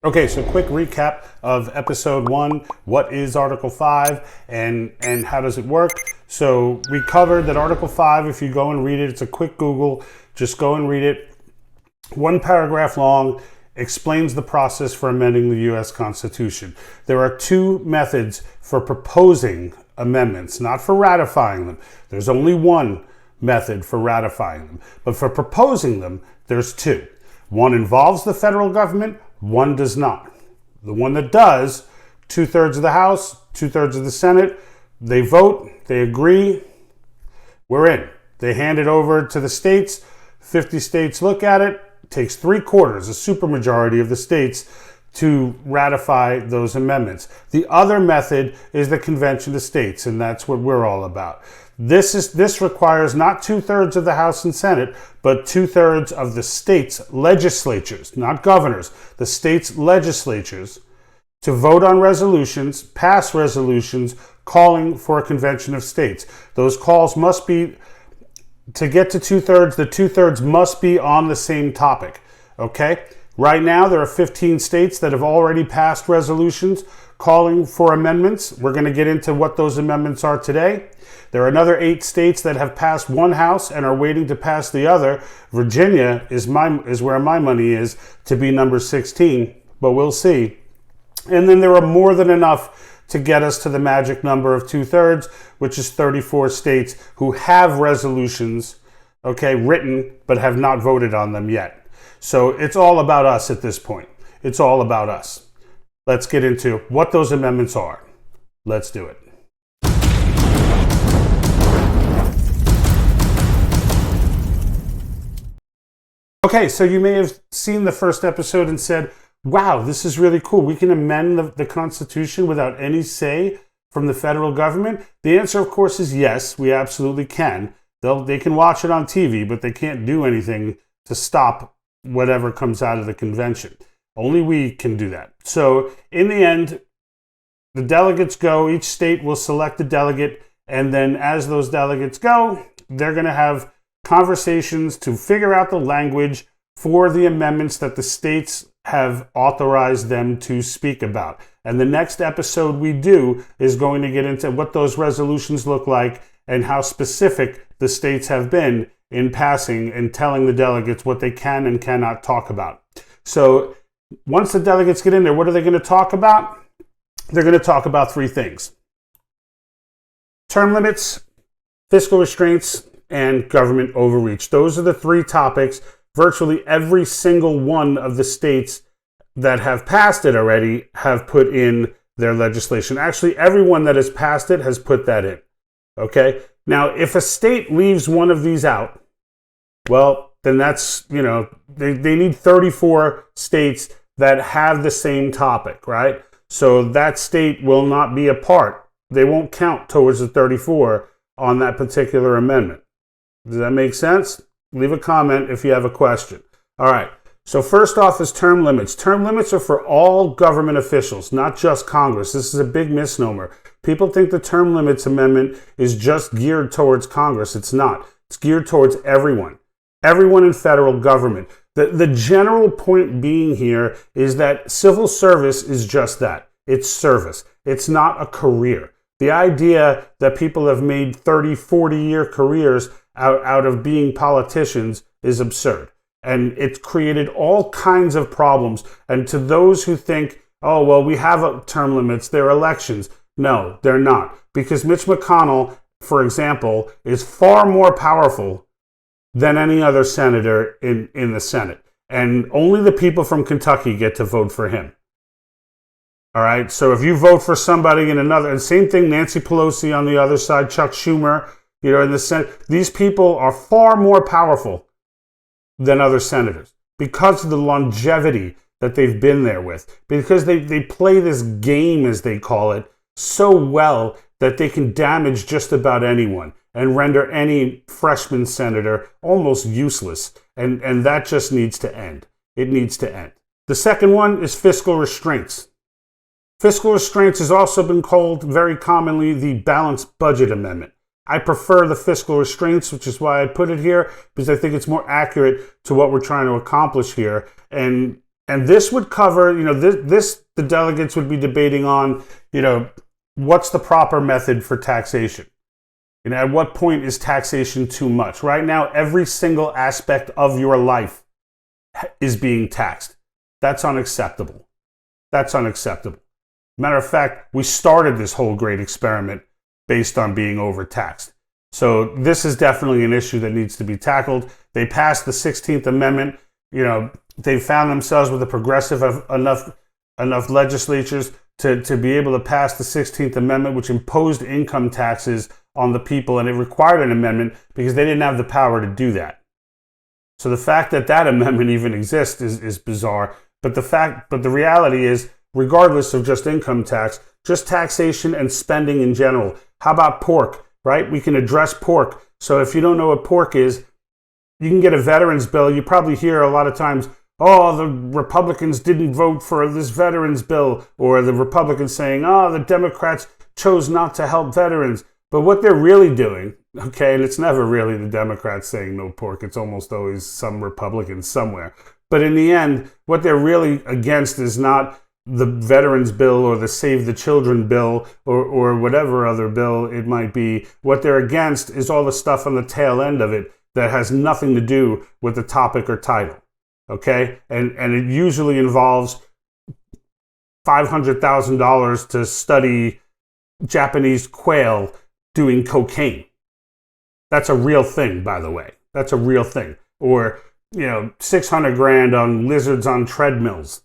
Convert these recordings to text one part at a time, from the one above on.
Okay, so quick recap of episode 1. What is Article 5 and how does it work? So we covered that Article 5, if you go and read it, it's a quick Google. Just go and read it. One paragraph long, explains the process for amending the U.S. Constitution. There are two methods for proposing amendments, not for ratifying them. There's only one method for ratifying them. But for proposing them, there's two. One involves the federal government, one does not. The one that does, 2/3 of the House, 2/3 of the Senate, they vote, they agree, we're in. They hand it over to the states, 50 states look at it, takes 3/4, a supermajority of the states, to ratify those amendments. The other method is the Convention of States, and that's what we're all about. This requires not 2/3 of the House and Senate, but 2/3 of the states' legislatures, not governors, the states' legislatures, to vote on resolutions, pass resolutions calling for a Convention of States. Those calls must be, to get to 2/3, the 2/3 must be on the same topic, okay? Right now, there are 15 states that have already passed resolutions calling for amendments. We're going to get into what those amendments are today. There are another 8 states that have passed one house and are waiting to pass the other. Virginia is where my money is, to be number 16, but we'll see. And then there are more than enough to get us to the magic number of 2/3, which is 34 states who have resolutions, okay, written, but have not voted on them yet. So it's all about us at this point. It's all about us. Let's get into what those amendments are. Let's do it. Okay, so you may have seen the first episode and said, wow, this is really cool. We can amend the Constitution without any say from the federal government. The answer, of course, is yes, we absolutely can. They can watch it on TV, but they can't do anything to stop whatever comes out of the convention. Only we can do that. So in the end, the delegates go, each state will select a delegate, and then as those delegates go, they're going to have conversations to figure out the language for the amendments that the states have authorized them to speak about. And the next episode we do is going to get into what those resolutions look like and how specific the states have been in passing and telling the delegates what they can and cannot talk about. So once the delegates get in there, what are they going to talk about? They're going to talk about 3 things: term limits, fiscal restraints, and government overreach. Those are the 3 topics virtually every single one of the states that have passed it already have put in their legislation. Actually, everyone that has passed it has put that in. Okay? Now, if a state leaves one of these out, well, then that's, they need 34 states that have the same topic, right? So that state will not be a part. They won't count towards the 34 on that particular amendment. Does that make sense? Leave a comment if you have a question. All right. So first off is term limits. Term limits are for all government officials, not just Congress. This is a big misnomer. People think the term limits amendment is just geared towards Congress. It's not. It's geared towards everyone. Everyone in federal government. The general point being here is that civil service is just that. It's service. It's not a career. The idea that people have made 30, 40-year careers out of being politicians is absurd. And it's created all kinds of problems. And to those who think, oh, well, we have term limits, they're elections. No, they're not. Because Mitch McConnell, for example, is far more powerful than any other senator in the Senate. And only the people from Kentucky get to vote for him. All right, so if you vote for somebody in another, and same thing, Nancy Pelosi on the other side, Chuck Schumer, in the Senate, these people are far more powerful than other senators because of the longevity that they've been there with, because they play this game, as they call it, so well that they can damage just about anyone and render any freshman senator almost useless. And that just needs to end. It needs to end. The second one is fiscal restraints. Fiscal restraints has also been called very commonly the balanced budget amendment. I prefer the fiscal restraints, which is why I put it here, because I think it's more accurate to what we're trying to accomplish here. And And this would cover, the delegates would be debating on, what's the proper method for taxation? At what point is taxation too much? Right now, every single aspect of your life is being taxed. That's unacceptable. That's unacceptable. Matter of fact, we started this whole great experiment based on being overtaxed. So this is definitely an issue that needs to be tackled. They passed the 16th Amendment. They found themselves with a progressive enough legislatures to be able to pass the 16th Amendment, which imposed income taxes on the people, and it required an amendment because they didn't have the power to do that. So the fact that that amendment even exists is bizarre. But the reality is, regardless of just income tax, just taxation and spending in general. How about pork, right? We can address pork. So if you don't know what pork is, you can get a veterans bill. You probably hear a lot of times, oh, the Republicans didn't vote for this veterans bill, or the Republicans saying, oh, the Democrats chose not to help veterans. But what they're really doing, okay, and it's never really the Democrats saying no pork, it's almost always some Republicans somewhere. But in the end, what they're really against is not the veterans bill or the Save the Children bill or whatever other bill it might be. What they're against is all the stuff on the tail end of it that has nothing to do with the topic or title, okay? And it usually involves $500,000 to study Japanese quail doing cocaine. That's a real thing, by the way. That's a real thing. Or, $600,000 on lizards on treadmills.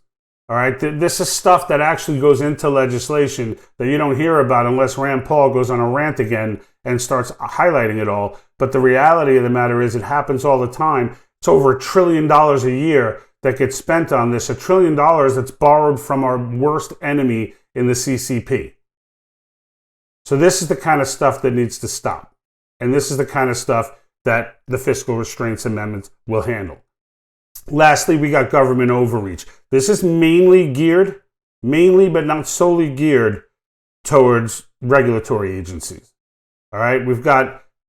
All right, this is stuff that actually goes into legislation that you don't hear about unless Rand Paul goes on a rant again and starts highlighting it all. But the reality of the matter is it happens all the time. It's over $1 trillion a year that gets spent on this. $1 trillion that's borrowed from our worst enemy in the CCP. So this is the kind of stuff that needs to stop. And this is the kind of stuff that the fiscal restraints amendments will handle. Lastly, we got government overreach. This is mainly but not solely geared towards regulatory agencies. All right,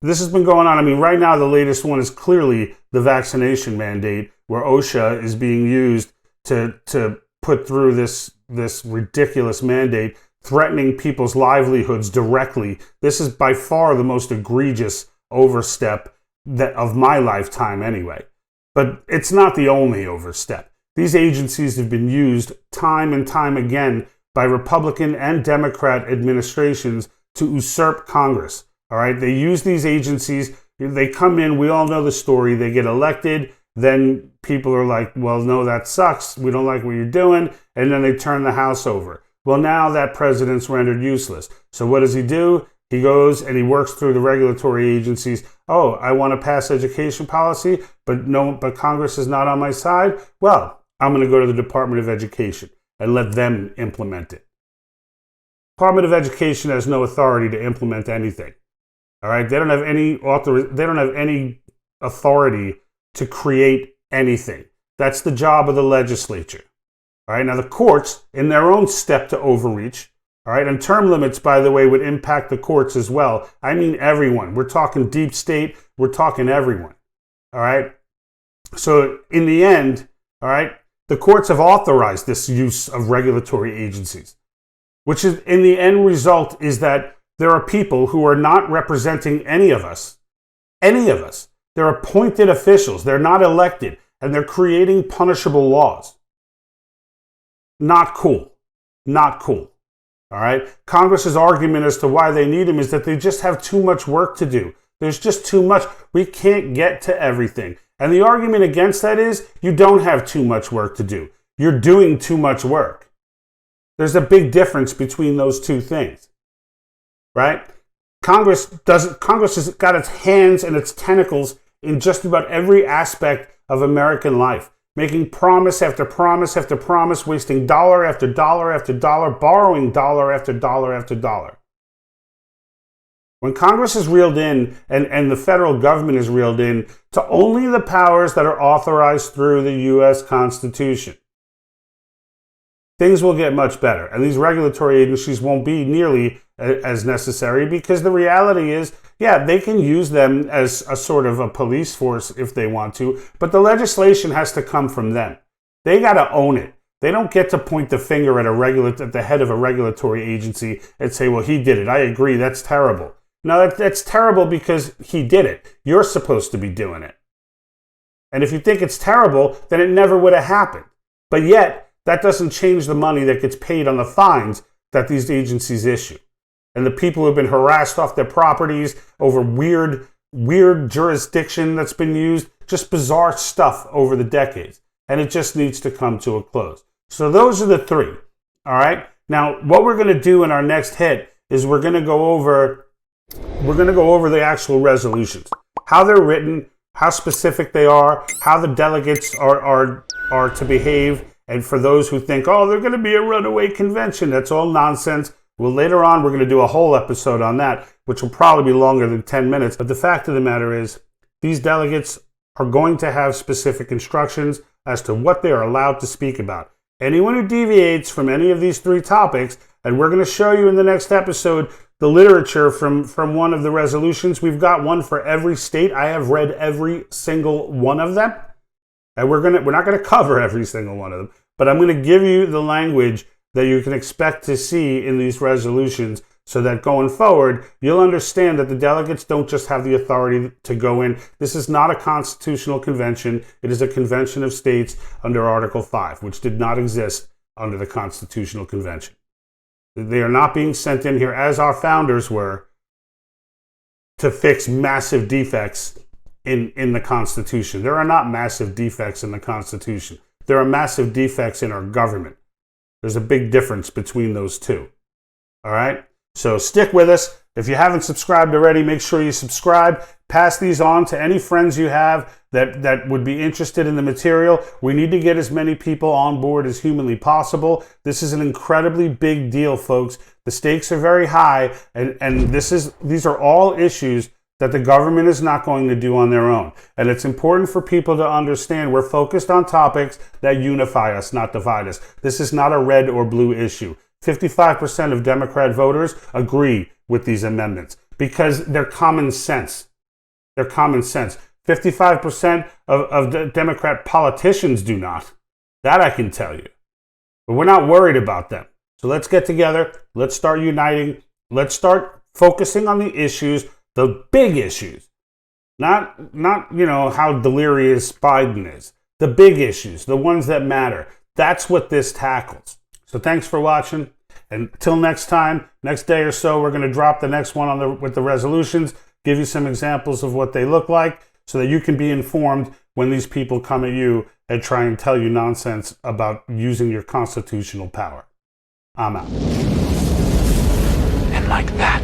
this has been going on. I mean, right now, the latest one is clearly the vaccination mandate, where OSHA is being used to put through this ridiculous mandate, threatening people's livelihoods directly. This is by far the most egregious overstep of my lifetime anyway. But it's not the only overstep. These agencies have been used time and time again by Republican and Democrat administrations to usurp Congress. All right, they use these agencies. They come in. We all know the story. They get elected. Then people are like, well, no, that sucks. We don't like what you're doing. And then they turn the House over. Well, now that president's rendered useless. So what does he do? He goes and he works through the regulatory agencies. Oh, I want to pass education policy, but Congress is not on my side. Well, I'm going to go to the Department of Education and let them implement it. Department of Education has no authority to implement anything. All right, they don't have any authority to create anything. That's the job of the legislature. All right, now the courts, in their own step to overreach, all right, and term limits, by the way, would impact the courts as well. I mean everyone. We're talking deep state. We're talking everyone. All right. So in the end, all right, the courts have authorized this use of regulatory agencies, which is in the end result is that there are people who are not representing any of us. They're appointed officials. They're not elected, and they're creating punishable laws. Not cool. Not cool. All right. Congress's argument as to why they need them is that they just have too much work to do. There's just too much. We can't get to everything. And the argument against that is you don't have too much work to do. You're doing too much work. There's a big difference between those two things. Right? Congress has got its hands and its tentacles in just about every aspect of American life. Making promise after promise after promise, wasting dollar after dollar after dollar, borrowing dollar after dollar after dollar. When Congress is reeled in and the federal government is reeled in to only the powers that are authorized through the U.S. Constitution, things will get much better. And these regulatory agencies won't be nearly as necessary because the reality is, yeah, they can use them as a sort of a police force if they want to, but the legislation has to come from them. They got to own it. They don't get to point the finger at the head of a regulatory agency and say, well, he did it. I agree. That's terrible. No, that's terrible because he did it. You're supposed to be doing it. And if you think it's terrible, then it never would have happened. But yet, that doesn't change the money that gets paid on the fines that these agencies issue. And the people who have been harassed off their properties over weird jurisdiction that's been used, just bizarre stuff over the decades. And it just needs to come to a close. So those are the three. All right. Now, what we're going to do in our next hit is we're going to go over the actual resolutions, how they're written, how specific they are, how the delegates are to behave. And for those who think, oh, they're going to be a runaway convention, that's all nonsense. Well, later on, we're going to do a whole episode on that, which will probably be longer than 10 minutes. But the fact of the matter is, these delegates are going to have specific instructions as to what they are allowed to speak about. Anyone who deviates from any of these three topics, and we're going to show you in the next episode the literature from one of the resolutions. We've got one for every state. I have read every single one of them. And we're not going to cover every single one of them, but I'm going to give you the language that you can expect to see in these resolutions so that going forward, you'll understand that the delegates don't just have the authority to go in. This is not a constitutional convention. It is a convention of states under Article 5, which did not exist under the Constitutional Convention. They are not being sent in here, as our founders were, to fix massive defects in the Constitution. There are not massive defects in the Constitution. There are massive defects in our government. There's a big difference between those two. All right? So stick with us. If you haven't subscribed already, make sure you subscribe. Pass these on to any friends you have that would be interested in the material. We need to get as many people on board as humanly possible. This is an incredibly big deal, folks. The stakes are very high, and these are all issues that the government is not going to do on their own. And it's important for people to understand we're focused on topics that unify us, not divide us. This is not a red or blue issue. 55% of Democrat voters agree with these amendments because they're common sense. They're common sense. 55% of Democrat politicians do not. That I can tell you. But we're not worried about them. So let's get together. Let's start uniting. Let's start focusing on the issues, the big issues. Not how delirious Biden is. The big issues, the ones that matter. That's what this tackles. So thanks for watching. And until next time, next day or so, we're going to drop the next one with the resolutions, give you some examples of what they look like so that you can be informed when these people come at you and try and tell you nonsense about using your constitutional power. I'm out. And like that,